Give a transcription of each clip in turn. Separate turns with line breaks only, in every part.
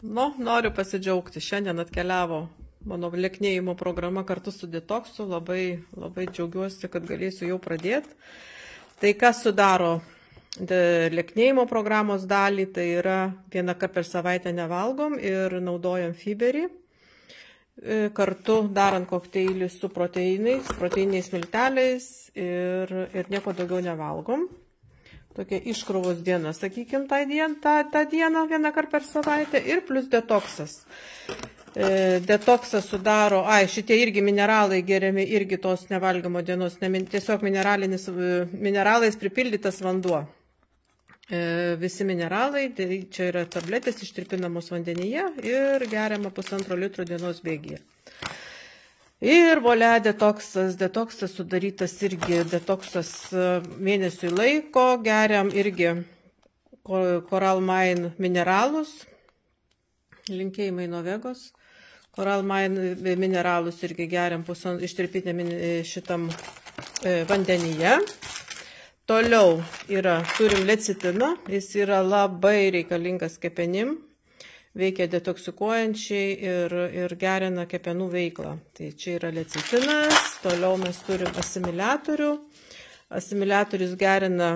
Noriu pasidžiaugti. Šiandien atkeliavo mano lieknėjimo programa kartu su detoksu. Labai džiaugiuosi, kad galėsiu jau pradėti. Tai kas sudaro lieknėjimo programos dalį, tai yra vieną kartą per savaitę nevalgom ir naudojam fiberį. Kartu darant kokteilį su proteiniais milteliais ir nieko daugiau nevalgom. Tokia iškrovos diena, sakykime, tą dieną vieną kartą per savaitę ir plus detoksas. Detoksas sudaro, šitie irgi mineralai geriami irgi tos nevalgymo dienos, tiesiog mineralais pripildytas vanduo. Visi mineralai, tai čia yra tabletės ištirpinamos vandenyje ir geriama 1,5 litro dienos bėgyje. Ir volia detoksas sudarytas irgi, detoksas mėnesiui laiko, geriam irgi Coral Mine mineralus, linkėjimai nuo Vegos, Coral Mine mineralus irgi geriam ištirpinę šitam vandenyje. Toliau turim lecitiną, jis yra labai reikalingas kepenim, veikia detoksikuojančiai ir gerina kepenų veiklą. Tai čia yra lecitinas, toliau mes turim asimiliatorių. Asimiliatorius gerina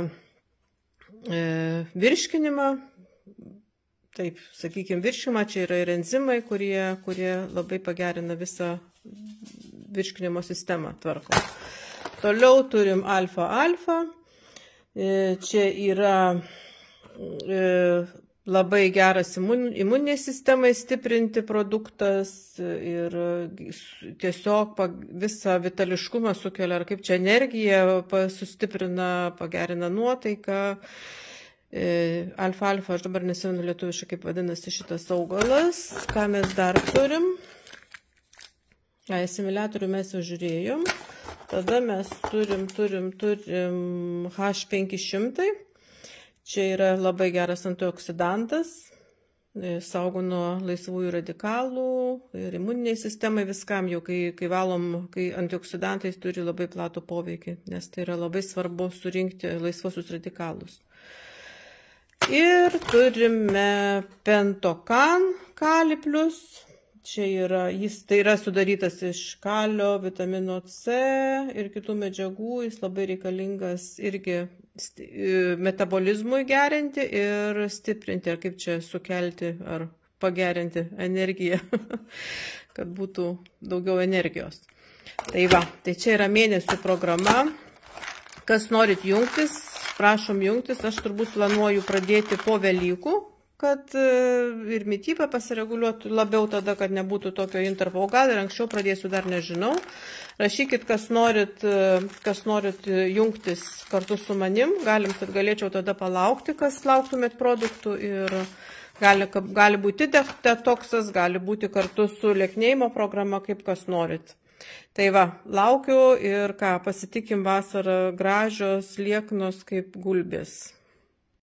virškinimą, taip, sakykime, virškinimą, čia yra ir enzimai, kurie labai pagerina visą virškinimo sistemą tvarko. Toliau turim alfa-alfa. Čia yra labai geras imuninei sistemai stiprinti produktas ir tiesiog visą vitališkumą sukelia, ar kaip čia energiją sustiprina, pagerina nuotaiką. Alfa-alfa, aš dabar nesimenu lietuviškai, kaip vadinasi šitas augalas. Ką mes dar turim? Asimiliatorių mes jau žiūrėjom. Tada mes turim H500. Čia yra labai geras antioksidantas, saugo nuo laisvųjų radikalų ir imuniniai sistemai viskam, jau kai antioksidantais turi labai platų poveikį, nes tai yra labai svarbu surinkti laisvosius radikalus. Ir turime pentokan kali plus. Jis tai yra sudarytas iš kalio, vitamino C ir kitų medžiagų, jis labai reikalingas irgi metabolizmui gerinti ir stiprinti, ar kaip čia sukelti ar pagerinti energiją, kad būtų daugiau energijos. Tai čia yra mėnesių programa. Kas norit jungtis, prašom jungtis, aš turbūt planuoju pradėti po Velykų, kad ir mitybą pasireguliuotų labiau tada, kad nebūtų tokio intarpo. O gal ir anksčiau pradėsiu, dar nežinau. Rašykit, kas norit jungtis kartu su manim. Kad galėčiau tada palaukti, kas lauktumėt produktų. Ir gali būti detoksas, gali būti kartu su lieknėjimo programa, kaip kas norit. Tai laukiu ir pasitikim vasarą gražios, lieknos kaip gulbės.